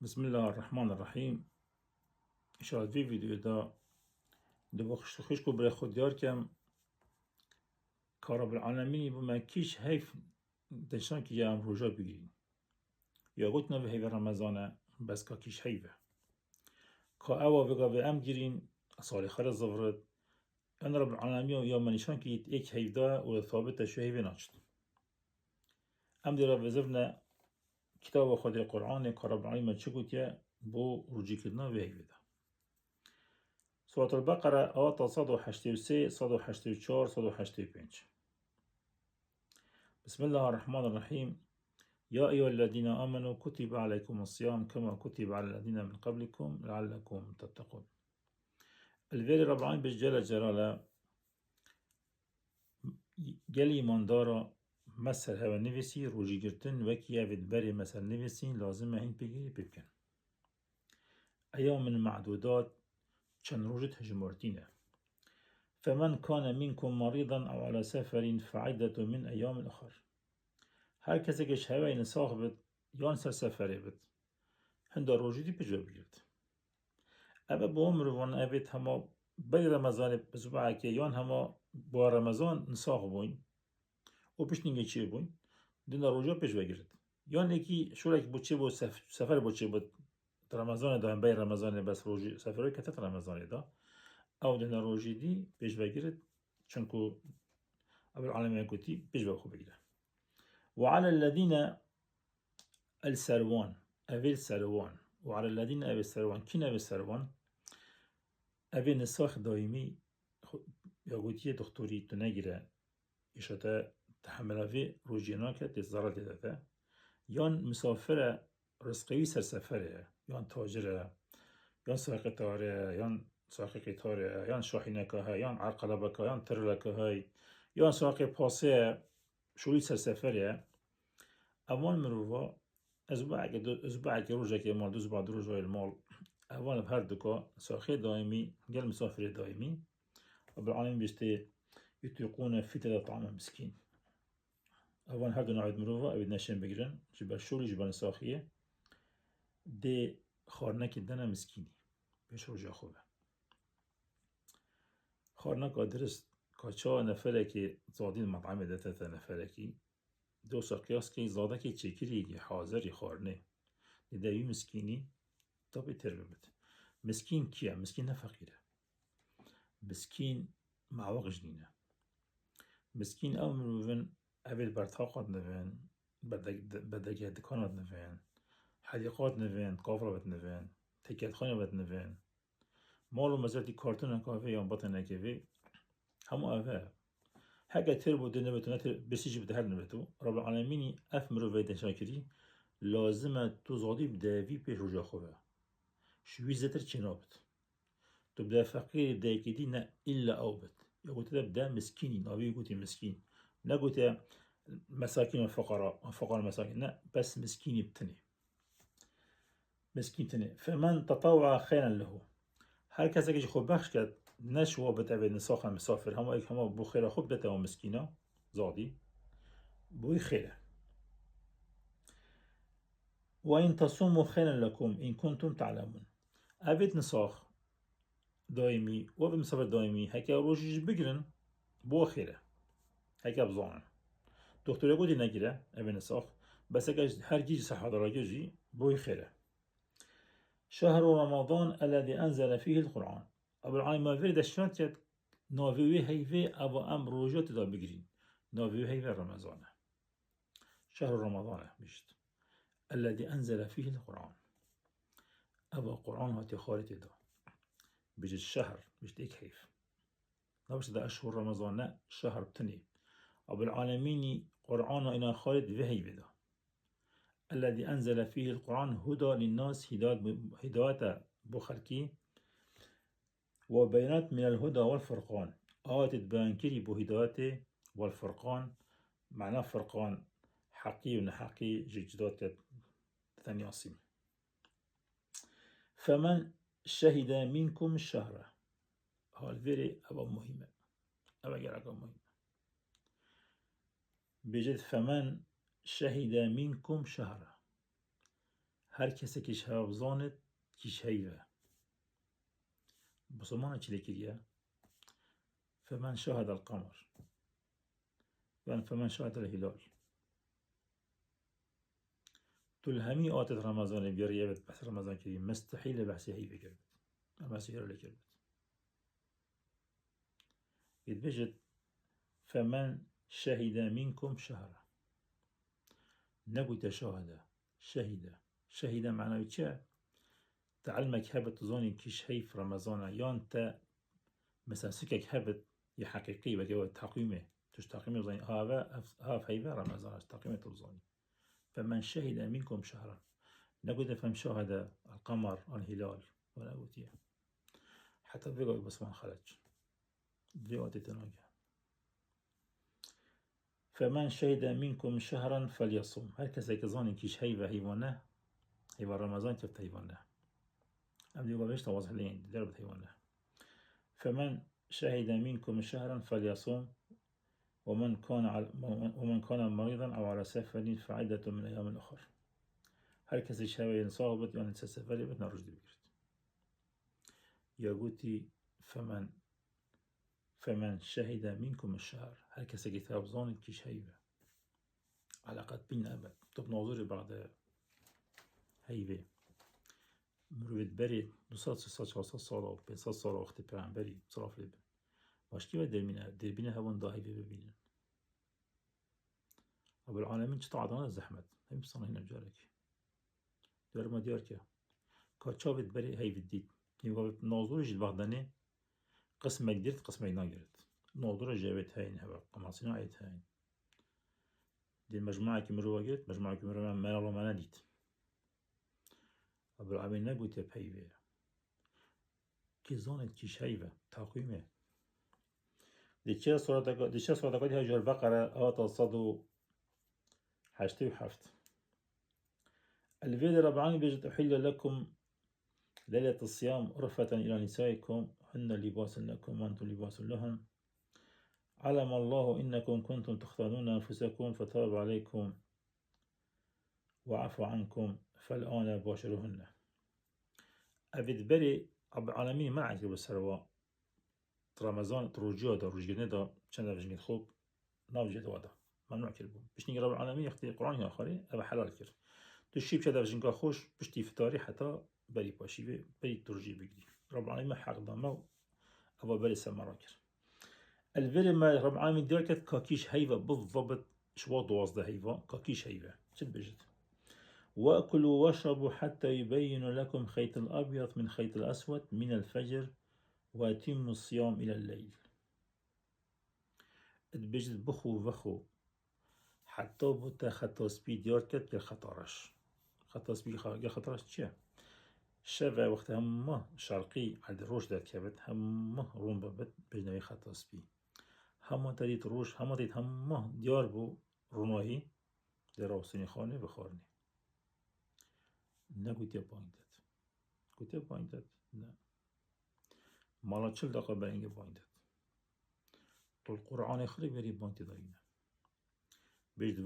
بسم الله الرحمن الرحیم. شاید ویدیو دا دو خوش کو برای خود یار کم کارا بالعالمینی بما کیش هیف دنشان که یا ام روژا بگیرین یا گوت نوه هیو رمضانه بس که کیش هیوه که اوا وگا و ام گیرین صالح خر زفرد ان رب العالمین یا منشان که ایک هیو دا و ثابت شو هیو ناچد ام دیرا وزفنا کتاب خود قرآن که رب العالمین چه گوتیه بو روجی کردنا و هیو دا سورة البقرة آيات 183 184 185. بسم الله الرحمن الرحيم. يا أيها الذين آمنوا كتب عليكم الصيام كما كتب على الذين من قبلكم لعلكم تتقون. الفيري رب العالمين بجل جلاله جلي ماندارا مثل هوا نفسي روجي جرتن وكي يفيد بري مثل نفسي لازم هين بيجي بيبكن أيام من معدودات چند روجت هجمارتينه فمن كان منكم مريضا أو على سفر فعدة من أيام الأخر. هر کسی که شهوه نساخ بد یان سر سفره بد هنده روجی دی بجوه بگرد اما با عمر وان اوید هما بری رمضان بزبعه که یان هما با رمضان نساخ بوین و پیش نینگه چیه بوین دینده روجی بجوه گرد یان یکی شورک بو چه بو سفر بو چه بود رمضان دا هم بای رمضان بس روجی سفره کتت رمضان دا او دینده روجی دی بجوه گرد چونکو اول عالمی کتی بجوه خوب بگرد وعلى الذين السروان أبي السروان وعلى الذين أبي السروان كين أبي السروان أبي نساخ دائمي يقولي دكتوري تناجرة إشتا تحمل في روجيناك تزارة داتا يان مسافرة رزقي سرسفرة يان تاجرة يان ساق طارة يان ساق قطارة يان شاحنكها يان عرقلبكها يان ترلكها يان ساق باسية شوي سرسفرة اوان مروفا ازبع که روژه که مال دوز بعد روژه المال اوان بهر دکا ساخه دائمی گل مسافر دائمی و بالعالم بشته يطيقون فتنة طعام مسكين اوان هر دو نوعید مروفا اوید نشن بگیرن جبا شوری جبا نساخیه ده خارنک دن مسکینی بهش روژه خوبه خارنک درست کچا نفره که زادین مطعم دتا نفره کی دو ساقیاس که زاده که چکری حاضری خارنه دیدهی مسکینی تا بهتر ببید مسکین کیه؟ مسکین نه فقیره مسکین معوق جنینه مسکین او مروفن اول برطاقات نوین بدگه دکانات نوین حدیقات نوین قافرات نوین تکیت خانه بات نوین مالو مزرتی کارتون کافه یا بطن نکوه همو اوه هکه تر بوده نبتو نتر بسیج بده هر نبتو رب العالمینی اف مروفه دنشاکری لازمه تو زادی بده وی پیش روژا خوبه شوی زتر چنابت تو بده فقیر ده دی نه الا او بد یا گوته بده مسکینی ناوی گوتی مسکین نه گوته مساکین و فقراء مساکین نه بس مسکینی بتنی مسکین تنی فمن تطوع خیرا له هر کسی که خوب بخش کرد نشوا بتوه نساخ مسافر همه ایک همه بو خیره خوب بتوه مسکینا زادی بوی خیره وإن تصوموا خيرا لكم إن كنتم تعلمون أبيت نساخ دائمي وبمسافر دائمي هكا روجيج بقرن بو خيره هكا بظانا دكتور يقول دي نقرأ أبي نساخ بس هر جيجي صحة دراجي بو خيره شهر رمضان الذي أنزل فيه القرآن أبو العالم ما فرد الشانت نافوي هيفي أبو أم روجات دا بقرين نافوي هيفي رمضان شهر رمضان بشت الذي أنزل فيه القرآن أبا قرآن هاتي خارتي دا بيجي الشهر بيجي ديك هيف نبش دا أشهر رمضان شهر بتني أبو العالمين قرآن إنا خارت وهي بدا الذي أنزل فيه القرآن هدى للناس هداية بخلقي وبيانات من الهدى والفرقان آيات بانكري بهداية والفرقان معناه فرقان حقي ونحقي جدات ثانياسيم فمن شهد منكم الشهر هالفيري أبا مهمة أبا جرعك مهمة بجد فمن شهد منكم شهر هر کسی کش هفزانت کش هیوه بسمانه چلی کریه فمن شاهد القمر يعني فمن شاهد الهلال طول همي آتت رمضان بيريبت بحث رمضان كريم مستحيل بحثي هيفه كربت بحثي هيرا كربت يتبجد فمن شهد منكم شهرا نقول شهد معناه چه تعلمك هبت زوني كيش هي في رمضان يان تا مثلا سكك هبت يحقيقي بقى تقييمه تش تقييمه زين هاف هيفا رمضان تقييمه تلزوني فمن شهد منكم شهرا نقول فم شاهد القمر الهلال ولا قلت حتى بيقول بس ما خرج دلوقتي تناجح فمن شهد منكم شهرا فليصم هركز كزاني كيش هيفا هيوانه هيفا رمضان كيف هيوانه أبدي وبيش توضح لين دربت هيوانه فمن شهد منكم شهرا فليصم ومن كان مريضا أو على سفر فعدة من أيام أخرى هركز شهوة صابت يعني سفري بتنا رجل بيرت يقولي فمن شهد منكم الشهر هركز كتاب ظان كيش هيبة علاقة بين أبد طب ناظر بعد هيبة مروید بری 200 سال و 500 سال وقت پیامبری صراف لب باش كيف دربينه هون ضاهي ببينه أبو العالمين شطعنا الزحمة هم بصنا هنا بجارك دار ما ديارك كاتشافت بري هاي بديت يبغى ناظور جد بعدني قسم قدرت قسم ناقرت ناظور جابت هاين هوا قماصنا عيت هاين دي المجموعة كمروا قلت مجموعة كمروا ما الله ما نديت أبو العالمين نقول تبهيبه كيزانت كيش هيبة تقويمه دي صورة قد هجر البقرة آتا صدو حشتي وحفت الفيديو ربعاني بيجت أحل لكم ليلة الصيام رفة إلى نسائكم هن لباس لكم وأنتم لباس لهن علم الله إنكم كنتم تختانون أنفسكم فتاب عليكم وعفو عنكم فالآن باشروهن أبد بري أب العالمين ما عندك بالسروا رمضان تروجيا دا روجيني دا چند وجنيت خوب ناوجد وادا ممنوع كربون باش نيجي رب العالمين يختي القرآن يا آخري أبا حلال كر تشيب چند وجنكا خوش بشتي فتاري حتى بري باشي بري ترجي بقدي رب العالمين حق ضمه أبا بري سمرا كر الفيري ما رب العالمين ديركت كاكيش هيفا بالضبط شوا دوازده هيفا كاكيش هيفا شد بجد وأكلوا واشربوا حتى يبين لكم خيط الأبيض من خيط الأسود من الفجر وأتموا الصيام إلى الليل بجد بخو حتى بوتا خطاس بي دياركت بالخطارش خطاس بي خطارش چه؟ شفا وقت همه شرقي عند روش داد كبت همه روم ببت بجنوي خطاس بي همه تريد روش همه تريد همه ديار بو روناهي در راوسيني خانه بخارني نه گوتي بايندت نه مالا 40 دقيقة برينجي بايندت طول القرآن خلي بري بايندت داينه بيجد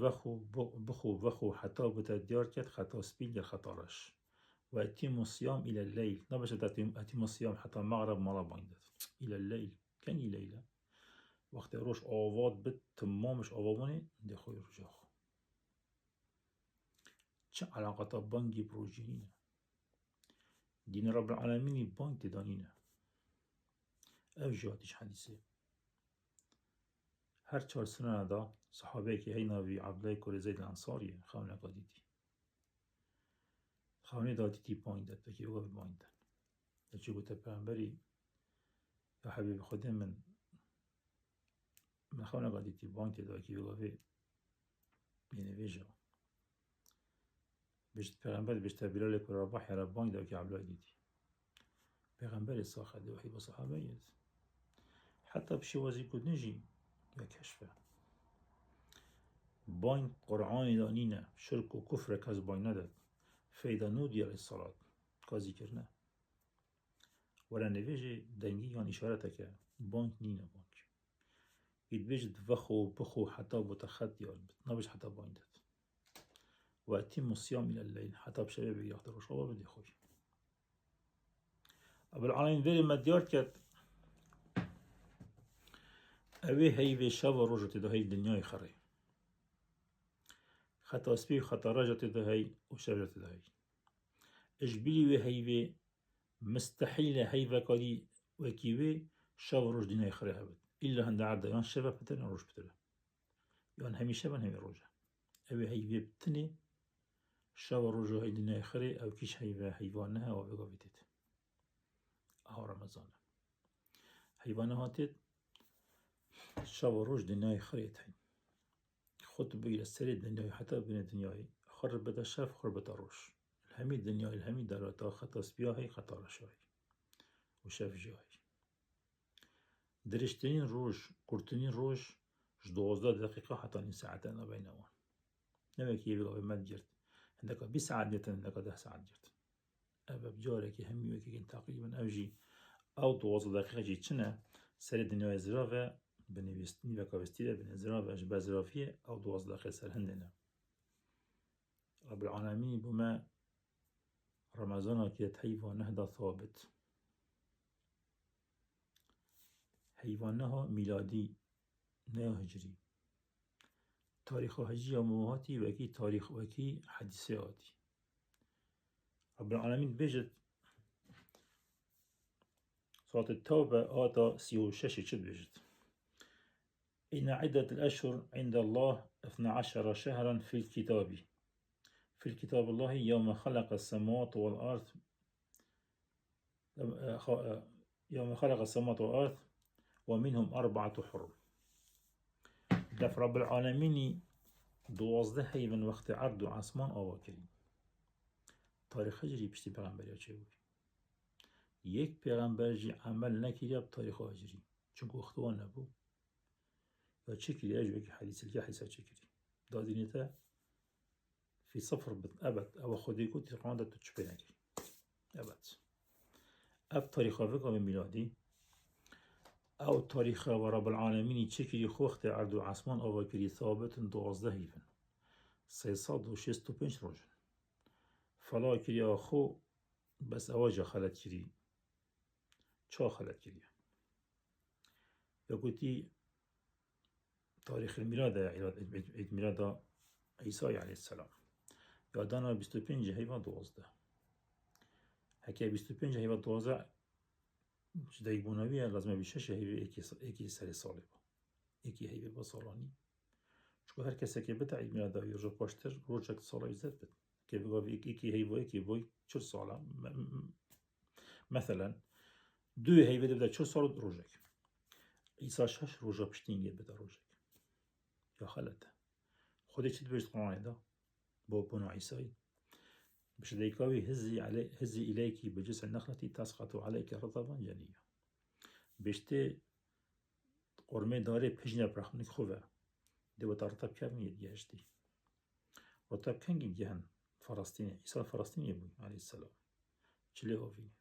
بخو حتى بتديار كت خطا سبيل خطارش وأتم الصيام إلى الليل نبش أتم الصيام حتى المغرب مالا بايندت إلى الليل كان ليلة وقت روش آواد بت تمامش آواباني دي خوي رجاخ چه علاقة بانجي بروجينينه دين رب العالمين بايندت دانينه او جاتش حديثه هر 4 سنه دا صحابه که هی ناوی عبدالله کوری زید الانصاریه خونه قادیتی خونه دادیتی بايندت وكي هو بايندن وكي قلت پیغمبری يا حبيب خودم من خونه قادیتی بايندت وكي هو بينويجا بيشت پیغمبر بيشت بلال کوری رباح يا رب بايندت وكي عبدالله ديتي پیغمبر ساخده وحي بصحابه يد حتى بشي وزي كود نجي يا كشفه باين قرآن دانينه شرك و كفر كاز باين ندد فايدا نودي على الصلاة كازي كرنا ولا نفيجي دنجي يعني إشارتك بانك نينه بانك يتبجد بخو حتى بتخد يالبت نبش حتى بايندت وأتم الصيام إلى الليل حتى بشباب يقدروا شو بدي خوي أبو العالمين ذي ما ديار كت أبي هي في شاب رجت ده هي الدنيا خري خطا سبي خطا رجت ده هي وشبت ده هي إجبلي وهي في مستحيل هي وكالي وكيوي شاب رج دنيا خري هبت إلا هند عدا يان شباب بتر يان رج بتر يان همي شبان همي رجع أبي هي في بتني شاب رج هي الدنيا خري أو كيش هي في حيوانها وبقابتت أهو رمضان حيوانها تت شاب روج دنياي خريتين خط بيل السريد دنياي حتى بين دنياي خرب بدا شاف خرب بدا روش الهمي دنياي الهمي داراتا خطا سبياهي خطا رشاي وشاف جاي درشتين روج قرتنين روج جدوزدا دقيقة حتى نين ساعتين بينهم نمك يبقى بمد جرت عندك بساعة جرت عندك 10 ساعات جرت أبا بجارك همي وكي تقريبا أوجي أو 12 دقيقة جيتشنا سريد دنياي زرافة بنویستی و کاوستی بنظرا و اجبا زرافیه او 12 دقیقه سر هندنا رب العالمین بما رمضان كيت حيوانه دا ثابت حيوانها ميلادي نه هجري تاريخ هجري وموهاتي وكي تاريخ وكي حديثياتي رب العالمين بيجت صلاة التوبة آتا 36 شد بيجت إن عدة الأشهر عند الله 12 شهرا في الكتاب الله يوم خلق السماوات والأرض ومنهم 4 حرم دف رب العالمين 12 حيوان وقت عرض و عصمان آوا کریم تاریخ هجری پشتی پیغمبری چه بود یک پیغمبر جی عمل نکریا بتاریخ هجری چون اختوان نبود یا چه کری اجوه که حدیثه چه کری دادینیتا في صفر أبد أو خدي كنت قاعدة تشبهني أبد أب تاريخ فيكم من ميلادي أو تاريخ ورب العالمين تشكي خوخت عرض عثمان أو كري ثابت 12 هيفن 365 رجل فلا كري أخو بس أواجه خلت كري شو خلت كري يقولي تاريخ الميلاد عيد ميلاد عيسى عليه السلام یادانا 25 حیوان 12 هکی 25 حیوان 12 جدایی بوناویه لازمه بیشش حیوان ایکی سر ساله با ایکی حیوان با سالانی چون هر کسی که بتا عید میاد داوی رو پاشتر روچک ساله زد بد که بگاوی ایکی حیوان ایکی بوی 4 ساله مثلا 2 حیوان بدا 4 سال روچک ایسا 6 روچا پشتینگه بدا روچک یا خلطه خودی چید بیشت قرآنه دا بابنا عيسى بشديكاوي هزي إليك بجزء النخلة تسقط عليك رطبا جنيا بشتي قرمي داري بجنة برخمنك خوفا دي وترتب كرني يجدي رتب كان جهن فلسطين عيسى فلسطيني يبوي عليه السلام چلي هافيني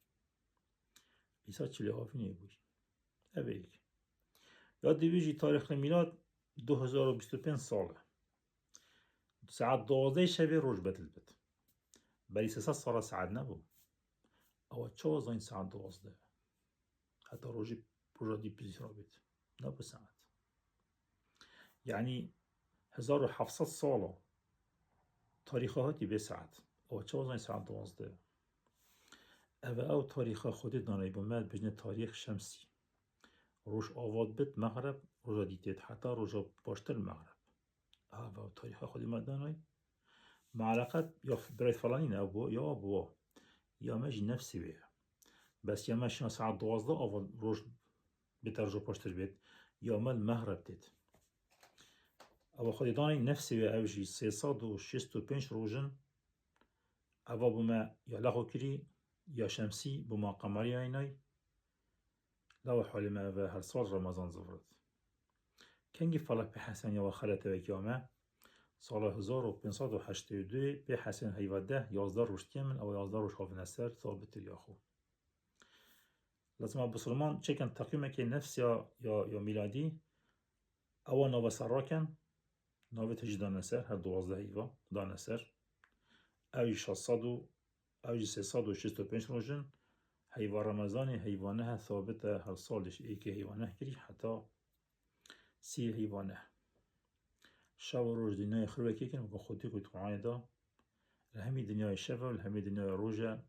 عيسى چلي هافيني يبوي أبيك يادي بيجي تاريخ الميلاد 2025 ساله ساعت 12 شب روز بدل بد بلی 300 سال ساعت نبود او چه زين ساعت 12 حتى روزی دی پیش را بید نبود ساعت يعني 1700 سال تاریخ هاتی به ساعت او چه زين ساعت 12 او تاریخ خودی دانایی بومد بجنه تاریخ شمسی روش آواد بد مغرب روزا دیتید حتی روزا باشتر مغرب و تاریخ خودی مدانای معلقت یا برای فلانی نبود یا ابوا یا مجی نفسی بیه بس یا ماشین ساعت 12 اول روز بترجو پاشتر بید یا مال مغرب دید اول خودی دانای نفسی بیه اوجی 365 روزن اول بوما یا لغو کری یا شمسی بوما قمری اینای لو حالی ما و هر سال رمضان زفرد کنگی فلک به حسن یا خلط و کیامه سال 1582 به حسن هیوده 11 روش کمن او 11 روش خواف نصر ثابت الیاخو لازم بسلمان چکن تقییمه که نفس یا میلادی او نو سراکن نو تجد نصر هر 12 هیوا دا نصر اوی 600 اوی 365 روزن هیوان رمضان هیوانه ثابته هر سالش ایک هیوانه کری حتی 30 هیوانه شب و روز دنیای خروه که کنم که خودی که توانه دا لهمی دنیای شب و لهمی دنیای روزه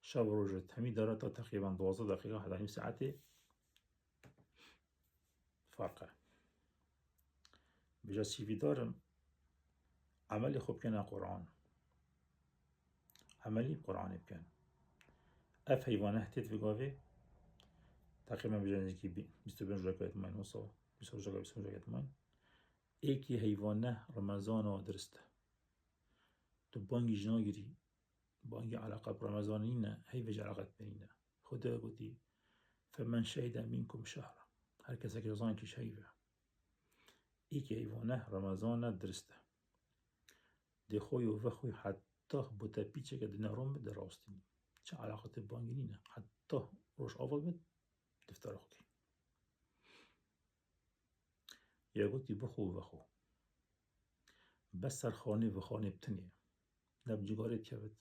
شب و روز همی داره تا تقریبا 12 دقیقه حتی نیم ساعت فرقه بجا سیوی دارم عملی خوب کنه قرآن عملی قرآن بکن اف حیوانه تید بگاوه تقریبا بجا نزدیکی 25 رکایت من وصا 20 رکایت من ایکی حیوانه رمضان درسته تو بانگی جناگیری بانگی علاقه برمضان نه هی وجه علاقت بینه خدا گوتی فمن شهد منکم شهر هر کسی که رمضان کش هیوه ایکی حیوانه رمضان درسته دی خوی و وخوی حتی بوتا پیچه که دنارم بده راستین چه علاقت بانگی نه حتی روش آفال بد دفتر خوکی یا گوتی بخو و وخو بس سر خانه و خانه بتنیه نب جگارت کبت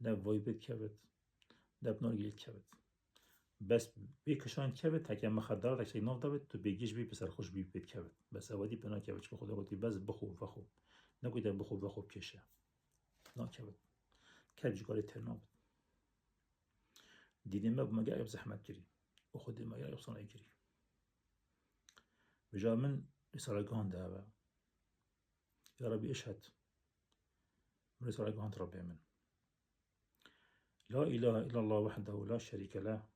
نب وایبت کبت نب نارگیت کبت بس بکشان کبت تکه مخدرات اکشی ناف دابت تو بگیش بی پسر خوش بی بید کبت بس اوادی پناه کبت که خدا گوتی بس بخو و وخو نگویده بخو و وخو بکشه نا کبت کب جگارت ترنابت دیدیم ما بمجا يب زحمت كري وخد ما يب صنعي كري بجا من رسالة جهان دابا يا ربي اشهد من رسالة جهان ربي من لا إله إلا الله وحده لا شريك له